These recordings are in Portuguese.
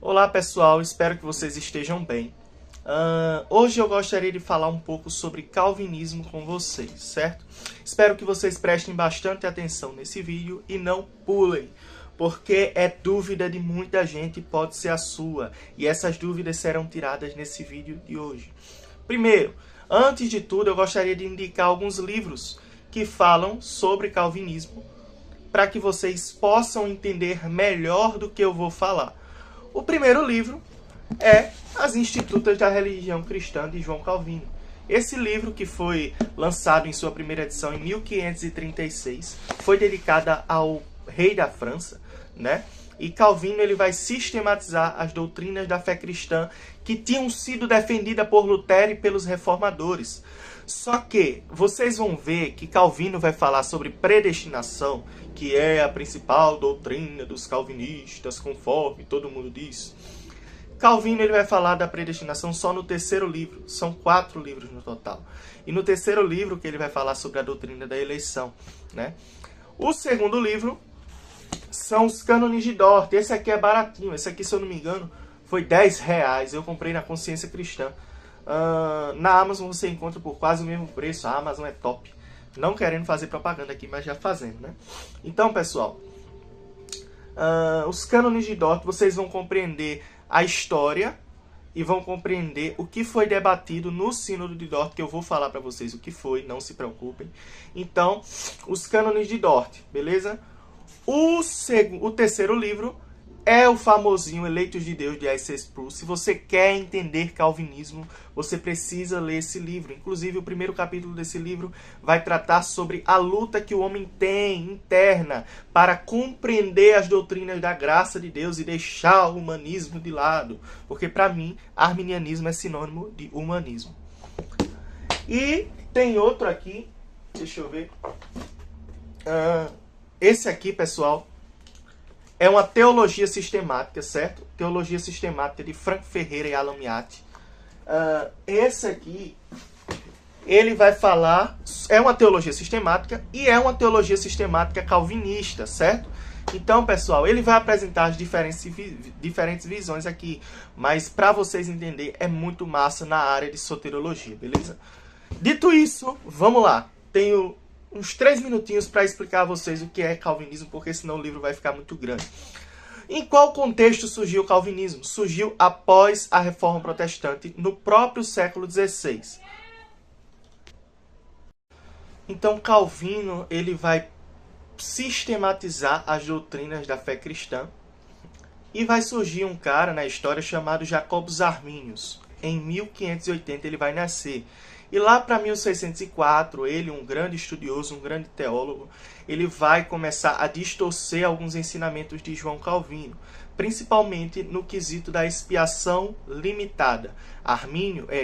Olá pessoal, espero que vocês estejam bem. Hoje eu gostaria de falar um pouco sobre calvinismo com vocês, certo? Espero que vocês prestem bastante atenção nesse vídeo e não pulem, porque é dúvida de muita gente e pode ser a sua, e essas dúvidas serão tiradas nesse vídeo de hoje. Primeiro, antes de tudo, eu gostaria de indicar alguns livros que falam sobre calvinismo, para que vocês possam entender melhor do que eu vou falar. O primeiro livro é As Institutas da Religião Cristã, de João Calvino. Esse livro, que foi lançado em sua primeira edição em 1536, foi dedicada ao rei da França, né? E Calvino ele vai sistematizar as doutrinas da fé cristã que tinham sido defendidas por Lutero e pelos reformadores. Só que vocês vão ver que Calvino vai falar sobre predestinação, que é a principal doutrina dos calvinistas, conforme todo mundo diz. Calvino ele vai falar da predestinação só no terceiro livro. São 4 livros no total. E no terceiro livro que ele vai falar sobre a doutrina da eleição, né? O segundo livro são os cânones de Dort. Esse aqui é baratinho. Esse aqui, se eu não me engano, foi R$10. Eu comprei na Consciência Cristã. Na Amazon você encontra por quase o mesmo preço. A Amazon é top. Não querendo fazer propaganda aqui, mas já fazendo, né? Então, pessoal, os cânones de Dort, vocês vão compreender a história e vão compreender o que foi debatido no Sínodo de Dort, que eu vou falar para vocês o que foi, não se preocupem. Então, os cânones de Dort, beleza? O terceiro livro é o famosinho Eleitos de Deus, de A.C. Sproul. Se você quer entender calvinismo, você precisa ler esse livro. Inclusive, o primeiro capítulo desse livro vai tratar sobre a luta que o homem tem interna para compreender as doutrinas da graça de Deus e deixar o humanismo de lado. Porque, para mim, arminianismo é sinônimo de humanismo. E tem outro aqui, deixa eu ver. Esse aqui, pessoal, é uma teologia sistemática, certo? Teologia sistemática de Franco Ferreira e Alan Miatti. Esse aqui, ele vai falar... É uma teologia sistemática e é uma teologia sistemática calvinista, certo? Então, pessoal, ele vai apresentar as diferentes visões aqui. Mas, para vocês entenderem, é muito massa na área de soteriologia, beleza? Dito isso, vamos lá. Tenho uns 3 minutinhos para explicar a vocês o que é calvinismo, porque senão o livro vai ficar muito grande. Em qual contexto surgiu o calvinismo? Surgiu após a Reforma Protestante, no próprio século XVI. Então, Calvino ele vai sistematizar as doutrinas da fé cristã e vai surgir um cara na história chamado Jacobus Arminius. Em 1580 ele vai nascer. E lá para 1604, ele, um grande estudioso, um grande teólogo, ele vai começar a distorcer alguns ensinamentos de João Calvino, principalmente no quesito da expiação limitada.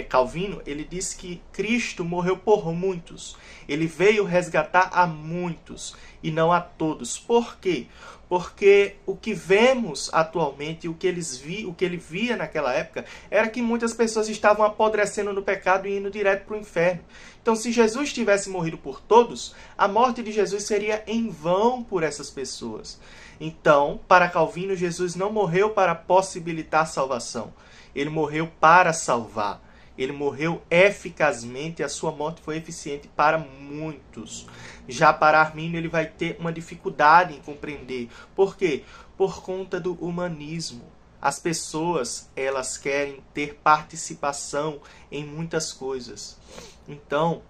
Calvino, ele diz que Cristo morreu por muitos. Ele veio resgatar a muitos e não a todos. Por quê? Porque o que vemos atualmente, o que ele via naquela época, era que muitas pessoas estavam apodrecendo no pecado e indo direto para o inferno. Então, se Jesus tivesse morrido por todos, a morte de Jesus seria em vão por essas pessoas. Então, para Calvino, Jesus não morreu para possibilitar salvação. Ele morreu para salvar. Ele morreu eficazmente, a sua morte foi eficiente para muitos. Já para Armínio, ele vai ter uma dificuldade em compreender. Por quê? Por conta do humanismo. As pessoas, elas querem ter participação em muitas coisas. Então,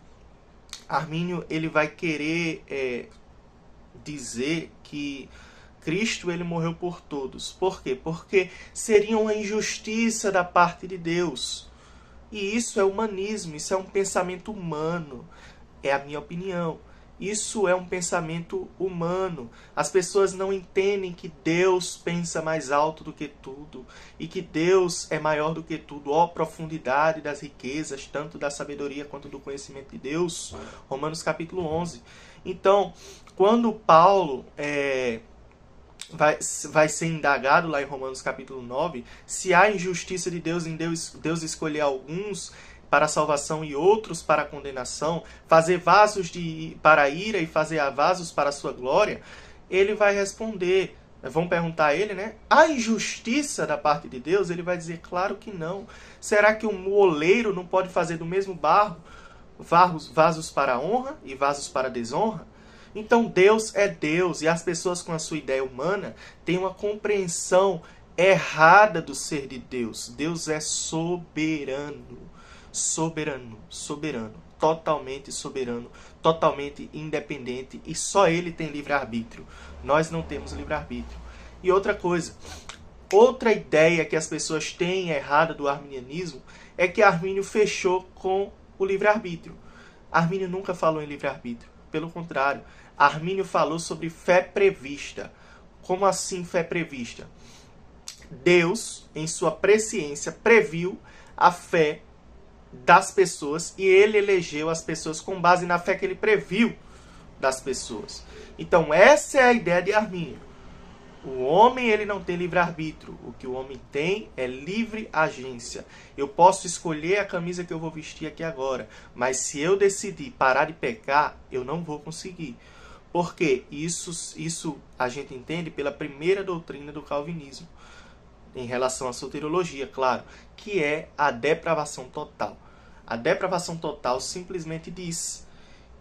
Armínio, ele vai querer dizer que Cristo ele morreu por todos. Por quê? Porque seria uma injustiça da parte de Deus. E isso é humanismo, isso é um pensamento humano. É a minha opinião. Isso é um pensamento humano. As pessoas não entendem que Deus pensa mais alto do que tudo. E que Deus é maior do que tudo. Ó, profundidade das riquezas, tanto da sabedoria quanto do conhecimento de Deus. Romanos capítulo 11. Então, quando Paulo vai ser indagado lá em Romanos capítulo 9, se há injustiça de Deus em Deus escolher alguns para a salvação e outros para a condenação, fazer vasos para a ira e fazer vasos para a sua glória, ele vai responder, Vão perguntar a ele, né? Há injustiça da parte de Deus? Ele vai dizer, claro que não. Será que um oleiro não pode fazer do mesmo barro vasos para honra e vasos para desonra? Então Deus é Deus, e as pessoas com a sua ideia humana têm uma compreensão errada do ser de Deus. Deus é soberano, soberano, soberano, totalmente soberano, totalmente independente, e só ele tem livre-arbítrio. Nós não temos livre-arbítrio. E outra coisa, outra ideia que as pessoas têm errada do arminianismo é que Armínio fechou com o livre-arbítrio. Armínio nunca falou em livre-arbítrio. Pelo contrário, Armínio falou sobre fé prevista. Como assim fé prevista? Deus, em sua presciência, previu a fé das pessoas e ele elegeu as pessoas com base na fé que ele previu das pessoas. Então, essa é a ideia de Armínio. O homem, ele não tem livre-arbítrio. O que o homem tem é livre agência. Eu posso escolher a camisa que eu vou vestir aqui agora, mas se eu decidir parar de pecar, eu não vou conseguir. Porque isso a gente entende pela primeira doutrina do calvinismo, em relação à soteriologia, claro, que é a depravação total. A depravação total simplesmente diz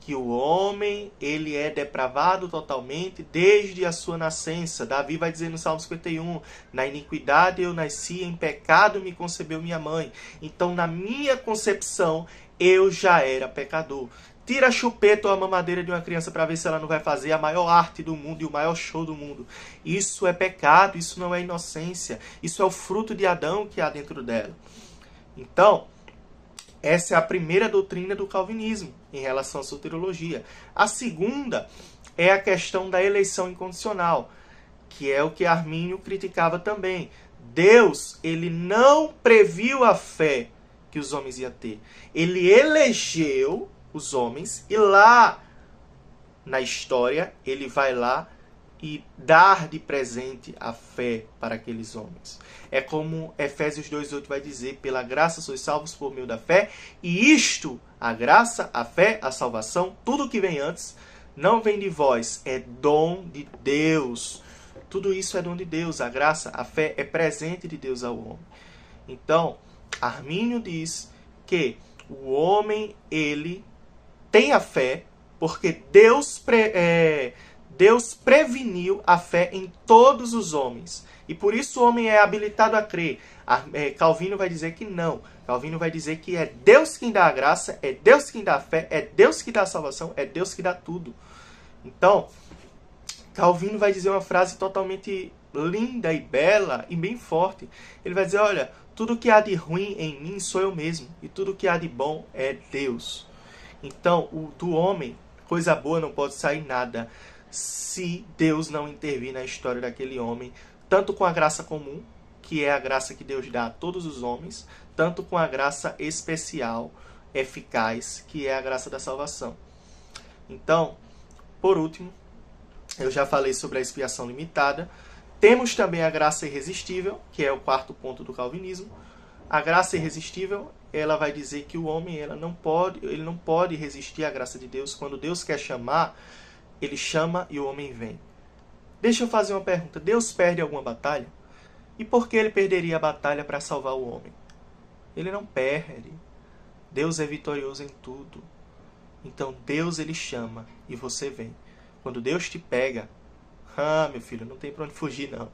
que o homem, ele é depravado totalmente desde a sua nascença. Davi vai dizer no Salmo 51, na iniquidade eu nasci, em pecado me concebeu minha mãe. Então, na minha concepção, eu já era pecador. Tira a chupeta ou a mamadeira de uma criança para ver se ela não vai fazer a maior arte do mundo e o maior show do mundo. Isso é pecado, isso não é inocência. Isso é o fruto de Adão que há dentro dela. Então, essa é a primeira doutrina do calvinismo em relação à soteriologia. A segunda é a questão da eleição incondicional, que é o que Armínio criticava também. Deus, ele não previu a fé que os homens iam ter. Ele elegeu os homens e lá na história ele vai lá e dar de presente a fé para aqueles homens. É como Efésios 2:8 vai dizer, pela graça sois salvos por meio da fé, e isto, a graça, a fé, a salvação, tudo que vem antes, não vem de vós, é dom de Deus. Tudo isso é dom de Deus, a graça, a fé é presente de Deus ao homem. Então, Armínio diz que o homem, ele tem a fé, porque Deus preveniu a fé em todos os homens. E por isso o homem é habilitado a crer. Calvino vai dizer que não. Calvino vai dizer que é Deus quem dá a graça, é Deus quem dá a fé, é Deus que dá a salvação, é Deus que dá tudo. Então, Calvino vai dizer uma frase totalmente linda e bela e bem forte. Ele vai dizer, olha, tudo que há de ruim em mim sou eu mesmo, e tudo que há de bom é Deus. Então, do homem, coisa boa não pode sair nada se Deus não intervir na história daquele homem, tanto com a graça comum, que é a graça que Deus dá a todos os homens, tanto com a graça especial, eficaz, que é a graça da salvação. Então, por último, eu já falei sobre a expiação limitada. Temos também a graça irresistível, que é o quarto ponto do calvinismo. A graça irresistível, ela vai dizer que o homem ele não pode resistir à graça de Deus. Quando Deus quer chamar, ele chama e o homem vem. Deixa eu fazer uma pergunta. Deus perde alguma batalha? E por que ele perderia a batalha para salvar o homem? Ele não perde. Deus é vitorioso em tudo. Então Deus, ele chama e você vem. Quando Deus te pega, meu filho, não tem para onde fugir não.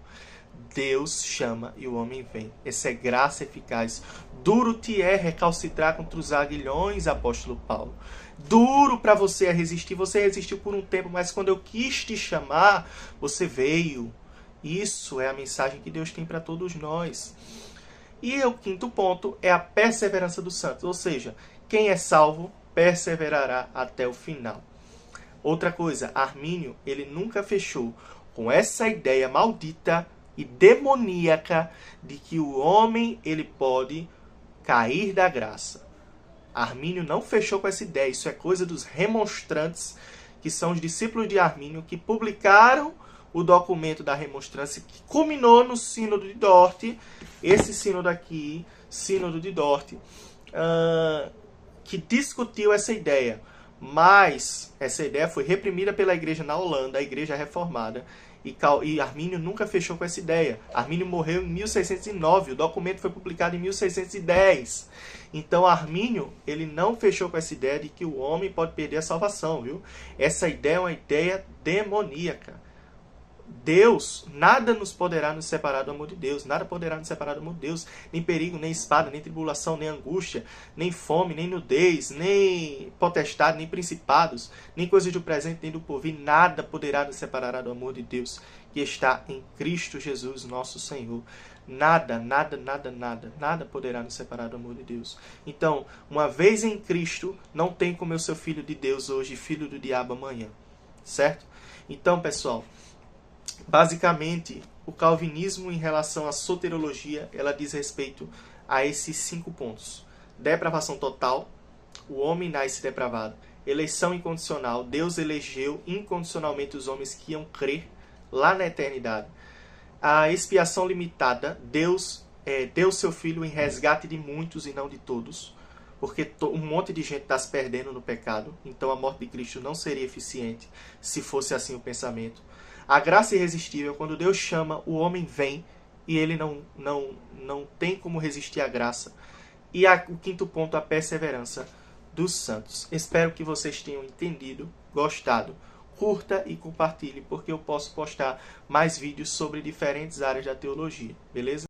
Deus chama e o homem vem. Essa é graça eficaz. Duro te é recalcitrar contra os aguilhões, apóstolo Paulo. Duro para você é resistir. Você resistiu por um tempo, mas quando eu quis te chamar, você veio. Isso é a mensagem que Deus tem para todos nós. E o quinto ponto é a perseverança dos santos. Ou seja, quem é salvo perseverará até o final. Outra coisa, Armínio, ele nunca fechou com essa ideia maldita e demoníaca de que o homem ele pode cair da graça. Armínio não fechou com essa ideia. Isso é coisa dos remonstrantes, que são os discípulos de Armínio, que publicaram o documento da remonstrância, que culminou no Sínodo de Dort. Esse sínodo aqui, Sínodo de Dort, que discutiu essa ideia. Mas essa ideia foi reprimida pela igreja na Holanda, a igreja reformada. E Armínio nunca fechou com essa ideia. Armínio morreu em 1609, o documento foi publicado em 1610. Então Armínio, ele não fechou com essa ideia de que o homem pode perder a salvação, viu? Essa ideia é uma ideia demoníaca. Deus, nada nos poderá nos separar do amor de Deus, nada poderá nos separar do amor de Deus, nem perigo, nem espada, nem tribulação, nem angústia, nem fome, nem nudez, nem potestade, nem principados, nem coisas do presente, nem do porvir, nada poderá nos separar do amor de Deus, que está em Cristo Jesus, nosso Senhor. Nada, nada, nada, nada, nada poderá nos separar do amor de Deus. Então, uma vez em Cristo, não tem como eu ser filho de Deus hoje, filho do diabo amanhã, certo? Então, pessoal, basicamente, o calvinismo em relação à soteriologia, ela diz respeito a esses 5 pontos. Depravação total, o homem nasce depravado. Eleição incondicional, Deus elegeu incondicionalmente os homens que iam crer lá na eternidade. A expiação limitada, Deus deu seu Filho em resgate de muitos e não de todos, porque um monte de gente está se perdendo no pecado, então a morte de Cristo não seria eficiente se fosse assim o pensamento. A graça irresistível, quando Deus chama, o homem vem e ele não tem como resistir à graça. E o 5º ponto, a perseverança dos santos. Espero que vocês tenham entendido, gostado. Curta e compartilhe, porque eu posso postar mais vídeos sobre diferentes áreas da teologia, beleza?